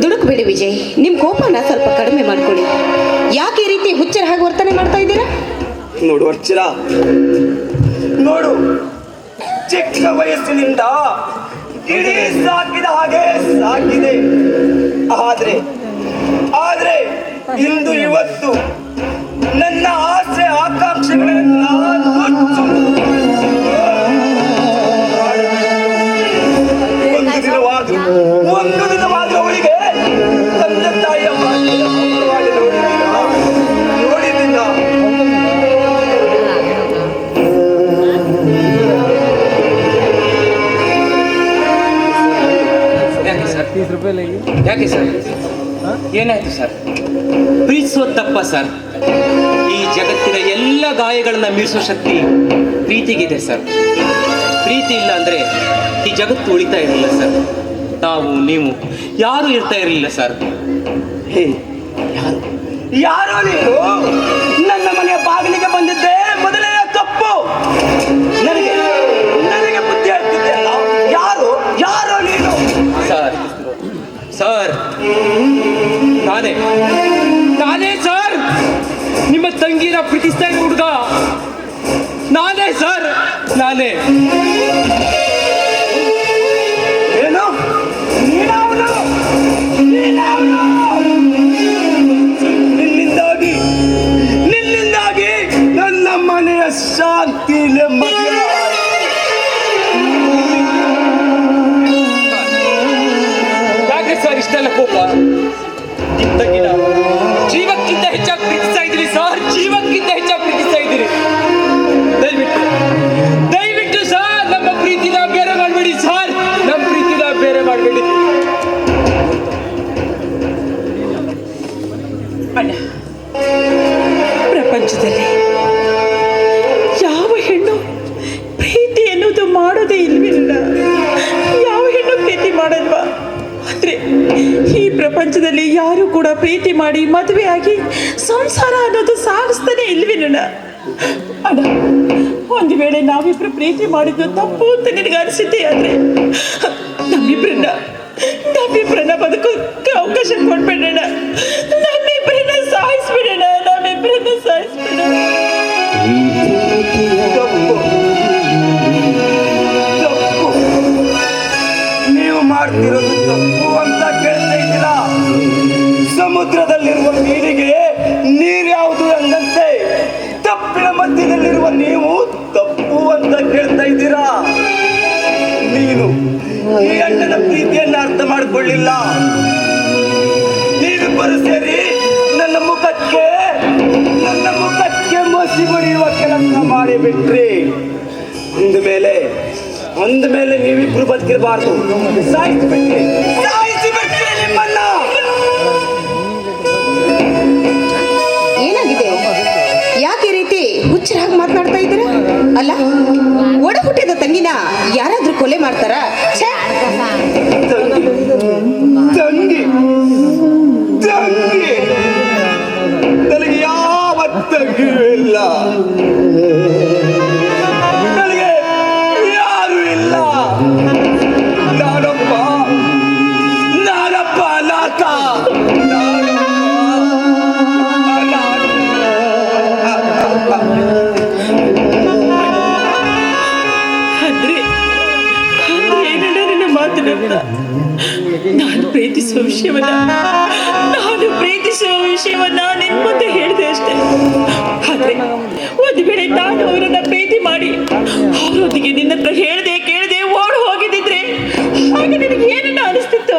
ದುಡುಕ್ಬೇಡಿ ವಿಜಯ್, ನಿಮ್ ಕೋಪನ ಸ್ವಲ್ಪ ಕಡಿಮೆ ಮಾಡ್ಕೊಳ್ಳಿ. ಯಾಕೆ ಈ ರೀತಿ ಹುಚ್ಚರ ಹಾಗೆ ವರ್ತನೆ ಮಾಡ್ತಾ ಇದ್ದೀರಾ? ನೋಡು ಅರ್ಚರ, ನೋಡು, ಚಿಕ್ಕ ವಯಸ್ಸಿನಿಂದ ಗಿಳಿ ಸಾಕಿದ ಹಾಗೆ ಸಾಕಿದೆ. ಆದ್ರೆ ಇಂದು ಇವತ್ತು ನನ್ನ ಆಸೆ ಆಕಾಂಕ್ಷೆಗಳೆಲ್ಲ ಒಂದು ದಿನವಾದ್ರೂ ಅವಳಿಗೆ ತಂದೆ ತಾಯಿಯ ನೋಡಿದ್ದಿಲ್ಲ. ಯಾಕೆ ಸರ್? ಏನಾಯ್ತು ಸರ್? ಪ್ರೀತಿಸೋದು ತಪ್ಪ ಸರ್? ಈ ಜಗತ್ತಿನ ಎಲ್ಲ ಗಾಯಗಳನ್ನ ಮೀರಿಸೋ ಶಕ್ತಿ ಪ್ರೀತಿಗಿದೆ ಸರ್. ಪ್ರೀತಿ ಇಲ್ಲ ಅಂದ್ರೆ ಈ ಜಗತ್ತು ಉಳಿತಾ ಇರಲಿಲ್ಲ ಸರ್. ನಾವು ನೀವು ಯಾರು ಇರ್ತಾ ಇರಲಿಲ್ಲ ಸರ್. ಯಾರೋ ನೀನು ನನ್ನ ಮನೆಯ ಬಾಗಿಲಿಗೆ ಬಂದಿದ್ದೆ ಮೊದಲನೇ ತಪ್ಪು. ನನಗೆ ಬುದ್ಧಿ ಆಗ್ತಿದ್ದೆ. ಯಾರೋ ನೀನು? ಸರ್ ನಾನೇ ಸರ್, ನಿಮ್ಮ ತಂಗಿನ ಪ್ರೀತಿಸ್ತಾ ಇರೋ ಹುಡುಗ ನಾನೇ ಸರ್, ನಾನೇ. ಏನು? ನಿನ್ನಿಂದಾಗಿ ನನ್ನ ಮನೆಯ ಶಾಂತಿ ಯಾಕೆ ಸರ್ ಇಷ್ಟೆಲ್ಲ ಕೋಪ? ನಿಮ್ಮ ತಂಗಿನ ಜೀವಕ್ಕಿಂತ ಹೆಚ್ಚಾಗಿ ಪ್ರೀತಿಸ್ತಾ ಇದ್ದೀರಿ ಸರ್, ಜೀವಕ್ಕಿಂತ ಹೆಚ್ಚಾಗಿ ಪ್ರೀತಿಸ್ತಾ ಇದ್ದೀರಿ. ದಯವಿಟ್ಟು ಸರ್ ನಮ್ಮ ಪ್ರೀತಿನ ಬೇರೆ ಮಾಡಬೇಡಿ ಸರ್, ನಮ್ಮ ಪ್ರೀತಿನ ಬೇರೆ ಮಾಡಬೇಡಿ. ಪ್ರಪಂಚದಲ್ಲಿ ಯಾವ ಹೆಣ್ಣು ಪ್ರೀತಿ ಎನ್ನುವುದು ಮಾಡೋದೇ ಇಲ್ವಿಲ್ಲ. ಯಾವ ಹೆಣ್ಣು ಪ್ರೀತಿ ಮಾಡಲ್ವಾ? ಆದ್ರೆ ಈ ಪ್ರಪಂಚದಲ್ಲಿ ಯಾರು ಕೂಡ ಪ್ರೀತಿ ಮಾಡಿ ಮದುವೆ ಆಗಿ ಸಂಸಾರ ಅನ್ನೋದು ಸಾಗಿಸ್ತಾನೆ ಇಲ್ವಿಲ್ಲ. ಅಣ್ಣ, ಒಂದು ವೇಳೆ ನಾವಿಬ್ರು ಪ್ರೀತಿ ಮಾಡಿದ್ದು ತಪ್ಪು ಅಂತ ನಿನಗೆ ಅನಿಸಿದ್ದೆ ಆದ್ರೆ ನಮ್ಮಿಬ್ರನ್ನ ಬದುಕೋಕ್ಕೆ ಅವಕಾಶ ಕೊಡ್ಬೇಡಣ. ನಮ್ಮಿಬ್ರನ್ನ ಸಾಯಿಸ್ಬಿಡೋಣ. ನೀವು ಮಾಡ್ತಿರೋದು ತಪ್ಪು ಅಂತ ಕೇಳ್ತಾ ಇದ್ದೀರಾ? ಸಮುದ್ರದಲ್ಲಿರುವ ನೀರಿಗೆ ನೀರು ಯಾವುದು ಎಂದಂತೆ ತಪ್ಪಿನ ಮಧ್ಯದಲ್ಲಿರುವ ನೀವು ತಪ್ಪು ಅಂತ ಕೇಳ್ತಾ ಇದ್ದೀರಾ? ನೀನು ಈ ಅಣ್ಣನ ಪ್ರೀತಿಯನ್ನು ಅರ್ಥ ಮಾಡಿಕೊಳ್ಳಿಲ್ಲ. ನೀವಿಬ್ಬರು ಸೇರಿ ನನ್ನ ಮುಖಕ್ಕೆ ಮಸಿ ಬಡಿಯುವ ಕೆಲಸ ಮಾಡಿಬಿಟ್ರಿ. ಅಂದಮೇಲೆ ನೀವಿಬ್ರು ಬದುಕಿರಬಾರ್ದು. ಸಾಯಿಸಿಬಿಟ್ರಿ ನಿಮ್ಮನ್ನ. ಏನಾಗಿದೆ? ಯಾಕೆ ಈ ರೀತಿ ಹುಚ್ಚರಾಗಿ ಮಾತನಾಡ್ತಾ ಇದ್ದೀರಾ? ಅಲ್ಲ, ಒಡ ಹುಟ್ಟಿದ ತಂಗಿನ ಯಾರಾದ್ರೂ ಕೊಲೆ ಮಾಡ್ತಾರಾ? ತಂಗಿ ನನಗೆ ಯಾವ ತಂಗಿಯೂ ಇಲ್ಲ. ನನಗೆ ಯಾರು ಇಲ್ಲ. ನಾನೊಬ್ಬ ಅನಾಥ. ನಾನು ಪ್ರೀತಿಸುವ ವಿಷಯವನ್ನ ನಿನ್ ಮುಂದೆ ಹೇಳಿದೆ ಅಷ್ಟೇ. ಆದ್ರೆ ಒಂದು ವೇಳೆ ನಾನು ಅವರನ್ನ ಪ್ರೀತಿ ಮಾಡಿ ಅವರೊಂದಿಗೆ ನಿನ್ನ ಹತ್ರ ಕೇಳದೆ ಓಡ್ ಹೋಗಿದ್ದಿದ್ರೆ ಆಗ ನಿನಗೆ ಏನನ್ನ ಅನಿಸ್ತಿತ್ತು?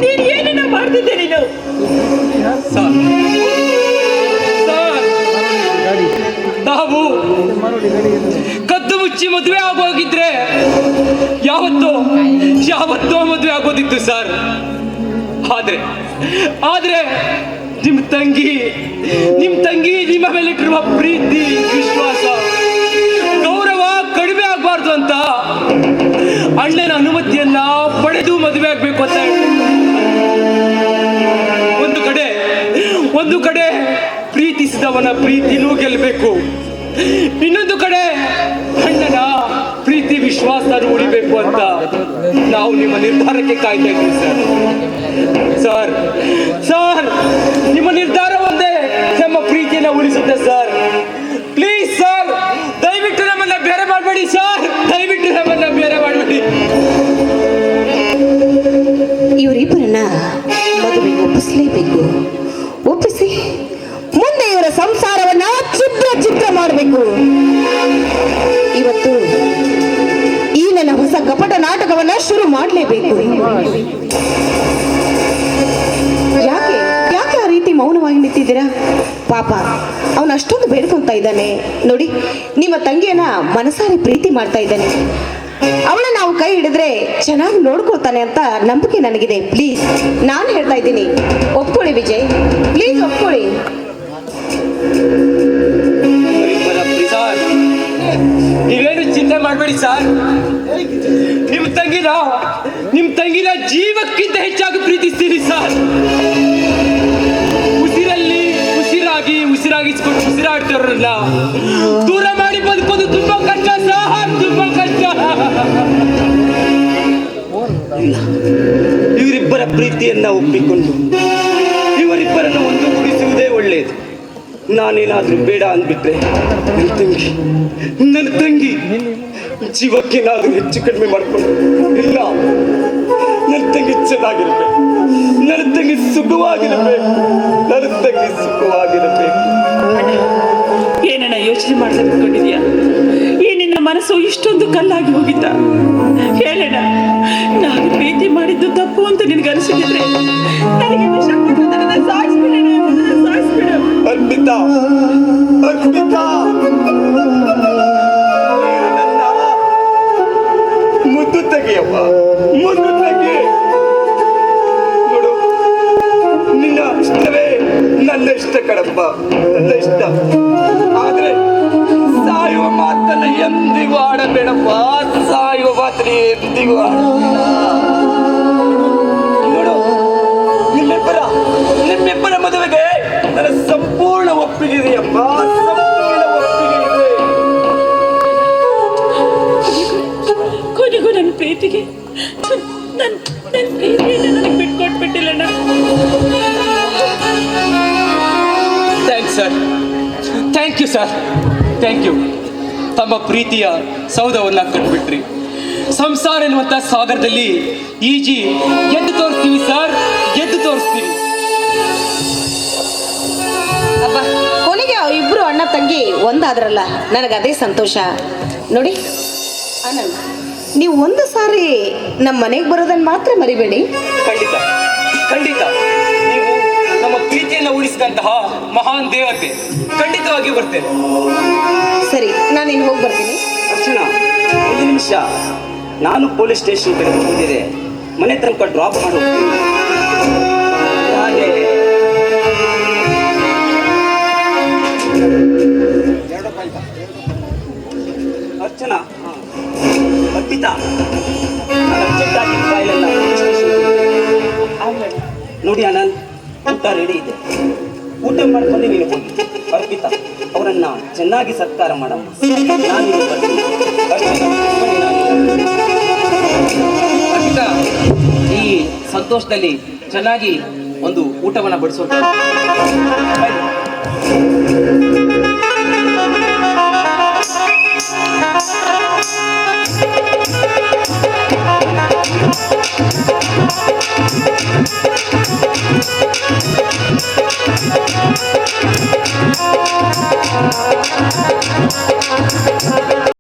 ನೀನು ಏನನ್ನ ಮಾಡ್ತಿದ್ದೆ? ನೀನು ನಾವು ಕದ್ದು ಮುಚ್ಚಿ ಮದುವೆ ಆಗೋಗಿದ್ರೆ ಯಾವತ್ತೋ ಮದುವೆ ಆಗೋದಿತ್ತು ಸರ್. ಆದ್ರೆ ನಿಮ್ ತಂಗಿ ನಿಮ್ಮ ಮೇಲಿಟ್ಟಿರುವ ಪ್ರೀತಿ ವಿಶ್ವಾಸ ಗೌರವ ಕಡಿಮೆ ಆಗಬಾರ್ದು ಅಂತ ಅಣ್ಣನ ಅನುಮತಿಯನ್ನ ಪಡೆದು ಮದುವೆ ಆಗ್ಬೇಕು ಅಂತ ಒಂದು ಕಡೆ ಪ್ರೀತಿಸಿದವನ ಪ್ರೀತಿನೂ ಗೆಲ್ಲಬೇಕು, ಇನ್ನೊಂದು ಕಡೆ ಅಣ್ಣನ ಪ್ರೀತಿ ವಿಶ್ವಾಸ ಉಳಿಬೇಕು ಅಂತ ನಾವು ನಿಮ್ಮ ನಿರ್ಧಾರಕ್ಕೆ ಕಾಯ್ತಾ ಇದ್ದೀವಿ ಸರ್. ಸರ್ ನಿಮ್ಮ ನಿರ್ಧಾರ ಒಂದೇ ನಮ್ಮ ಪ್ರೀತಿಯನ್ನ ಉಳಿಸುತ್ತೆ ಸರ್. ಪ್ಲೀಸ್ ಸರ್, ದಯವಿಟ್ಟು ನಮ್ಮನ್ನ ಬೇರೆ ಮಾಡಬೇಡಿ ಸರ್, ದಯವಿಟ್ಟು ನಮ್ಮನ್ನ ಬೇರೆ ಮಾಡಬೇಡಿ. ಇವರಿಬ್ಬರನ್ನ ಮದುವೆ ಒಪ್ಪಿಸಲೇಬೇಕು. ಒಪ್ಪಿಸಿ ಮುಂದೆ ಇವರ ಸಂಸಾರವನ್ನ ಚಿತ್ರ ಮಾಡಬೇಕು. ಇವತ್ತು ಈ ನನ್ನ ಹೊಸ ಕಪಟ ನಾಟಕವನ್ನ ಶುರು ಮಾಡಲೇಬೇಕು. ಯಾಕೆ ಯಾಕೆ ಆ ರೀತಿ ಮೌನವಾಗಿ ನಿಂತಿದ್ದೀರಾ? ಪಾಪ ಅವನು ಅಷ್ಟೊಂದು ಬೇಡ್ಕೊಂತ ಇದ್ದಾನೆ ನೋಡಿ. ನಿಮ್ಮ ತಂಗಿಯನ್ನ ಮನಸಾರಿ ಪ್ರೀತಿ ಮಾಡ್ತಾ ಇದ್ದಾನೆ. ಅವಳ ನಾವು ಕೈ ಹಿಡಿದ್ರೆ ಚೆನ್ನಾಗಿ ನೋಡ್ಕೊಳ್ತಾನೆ ಅಂತ ನಂಬಿಕೆ ನನಗಿದೆ. ಪ್ಲೀಸ್ ನಾನು ಹೇಳ್ತಾ ಇದ್ದೀನಿ, ಒಪ್ಕೊಳ್ಳಿ ವಿಜಯ್, ಪ್ಲೀಸ್ ಒಪ್ಕೊಳ್ಳಿ. ನೀವೇನು ಚಿಂತೆ ಮಾಡಬೇಡಿ ಸರ್. ನಿಮ್ ತಂಗಿನ ಜೀವಕ್ಕಿಂತ ಹೆಚ್ಚಾಗಿ ಪ್ರೀತಿಸ್ತೀರಿ ಸರ್. ಉಸಿರಲ್ಲಿ ಉಸಿರಾಗಿಸ್ಕೊಂಡು ಉಸಿರಾಡ್ತಾರಲ್ಲ ದೂರ ಮಾಡಿ ಬದುಕೋದು ತುಂಬಾ ಕಷ್ಟ ಸರ್, ತುಂಬಾ ಕಷ್ಟ. ಇವರಿಬ್ಬರ ಪ್ರೀತಿಯನ್ನ ಒಪ್ಪಿಕೊಂಡು ಇವರಿಬ್ಬರನ್ನು ಒಂದುಗೂಡಿಸುವುದೇ ಒಳ್ಳೆಯದು. ನಾನೇನಾದ್ರೂ ಬೇಡ ಅಂದ್ಬಿಟ್ರೆ ನನ್ನ ತಂಗಿ ಜೀವಕ್ಕೇನಾದ್ರೂ ಹೆಚ್ಚು ಕಡಿಮೆ ಮಾಡಿಕೊಂಡು ಇಲ್ಲ, ನನ್ನ ತಂಗಿ ಚೆನ್ನಾಗಿರ್ಬೇಕು, ನನ್ನ ತಂಗಿ ಸುಖವಾಗಿರಬೇಕು, ನನ್ನ ತಂಗಿ ಸುಖವಾಗಿರಬೇಕು. ಏನಣ್ಣ ಯೋಚನೆ ಮಾಡ್ಕೊಂಡಿದ್ಯಾ? ಈ ನಿನ್ನ ಮನಸ್ಸು ಇಷ್ಟೊಂದು ಕಲ್ಲಾಗಿ ಹೋಗಿದ್ದ? ಹೇಳಣ್ಣ, ನಾನು ಪ್ರೀತಿ ಮಾಡಿದ್ದು ತಪ್ಪು ಅಂತ ನಿನ್ಗೆ ಅನಿಸಿದ್ರೆ ನನಗೆ ವಿಷ ಕೊಟ್ಟು ನನ್ನನ್ನ ಸಾಯಿಸ್ಬಿಡಣ್ಣ, ನನ್ನನ್ನ ಸಾಯಿಸ್ಬಿಡ. ಅರ್ಪಿತಾ, ಮುದ್ದು ತೆಗೆಯಪ್ಪ, ಮುದ್ದು ತೆಗೆ. ನೋಡು, ನಿನ್ನ ಇಷ್ಟವೇ ನನ್ನ ಇಷ್ಟ ಕಣಪ್ಪ, ನನ್ನ ಇಷ್ಟ. ಆದ್ರೆ ಸಾಯುವ ಮಾತನ್ನ ಎಂದಿಗೂ ಆಡಬೇಡಪ್ಪ, ಸಾಯುವ ಮಾತನ್ನ ಎಂದಿಗೂ ಆಡಬೇಡ. ನೋಡು, ನಿಮ್ಮಿಬ್ಬರ ಮದುವೆಗೆ ನನ್ನ ಸಂಪೂರ್ಣ ಒಪ್ಪಿಗೆ ಇದೆಯಪ್ಪ, ಸಂಪೂರ್ಣ ಒಪ್ಪಿಗೆ ಇದೆ. ಕೊನೆಗೂ ನನ್ನ ಪ್ರೀತಿಗೆ ನನ್ನ ಪ್ರೀತಿಯನ್ನು ನನಗೆ ಬಿಟ್ಕೊಟ್ಬಿಟ್ಟಿಲ್ಲಣ್ಣ. Thanks sir, thank you sir, thank you. ತಮ್ಮ ಪ್ರೀತಿಯ ಸೌಧವನ್ನ ಕಟ್ಬಿಟ್ರಿ. ಸಂಸಾರ ಎನ್ನುವಂತ ಸಾಗರದಲ್ಲಿ ಈಜಿ ಗೆದ್ದು ತೋರಿಸ್ತೀವಿ ಸರ್, ಗೆದ್ದು ತೋರಿಸ್ತೀವಿ. ಅಬ್ಬಾ, ಕೊನೆಗೆ ಇಬ್ರು ಅಣ್ಣ ತಂಗಿ ಒಂದಾದ್ರಲ್ಲ, ನನಗದೇ ಸಂತೋಷ. ನೋಡಿ ಆನಂದ್, ನೀವು ಒಂದು ಸಾರಿ ನಮ್ಮ ಮನೆಗೆ ಬರೋದನ್ನ ಮಾತ್ರ ಮರಿಬೇಡಿ. ಖಂಡಿತ ಖಂಡಿತ, ನೀವು ನಮ್ಮ ಪ್ರೀತಿಯನ್ನು ಉಳಿಸಿದಂತಹ ಮಹಾನ್ ದೇವತೆ, ಖಂಡಿತವಾಗಿ ಬರ್ತೇನೆ. ಸರಿ, ನಾನು ಇನ್ನು ಹೋಗಿ ಬರ್ತೀನಿ. ಅರ್ಚನಾ, ಒಂದು ನಿಮಿಷ, ನಾನು ಪೊಲೀಸ್ ಸ್ಟೇಷನ್ ಕಡೆ ಹೋಗಿದ್ದೆ, ಮನೆ ತನಕ ಡ್ರಾಪ್ ಮಾಡಿ ಹೋಗ್ತೀನಿ. ಹಾಗೆ ಅರ್ಚನಾ, ಅರ್ಪಿತಾ, ನಾನು ಅರ್ಜೆಂಟಾಗಿ ಫೈಲೆಲ್ಲ ನೋಡಿ ಆನಂದ್, ಊಟ ರೆಡಿ ಇದೆ, ಊಟ ಮಾಡ್ಕೊಂಡು ನೀನು ಹೋಗಿ. ಅರ್ಪಿತಾ, ಅವರನ್ನ ಚೆನ್ನಾಗಿ ಸತ್ಕಾರ ಮಾಡಮ್ಮ. ನಾನು ಬರ್ತೀನಿ. ಅರ್ಚನಾ, ಬನ್ನಿ, ನಾನು ಅರ್ಪಿತಾ, ಈ ಸಂತೋಷದಲ್ಲಿ ಚೆನ್ನಾಗಿ ಒಂದು ಊಟವನ್ನು ಬಡಿಸೋದು. Thank you.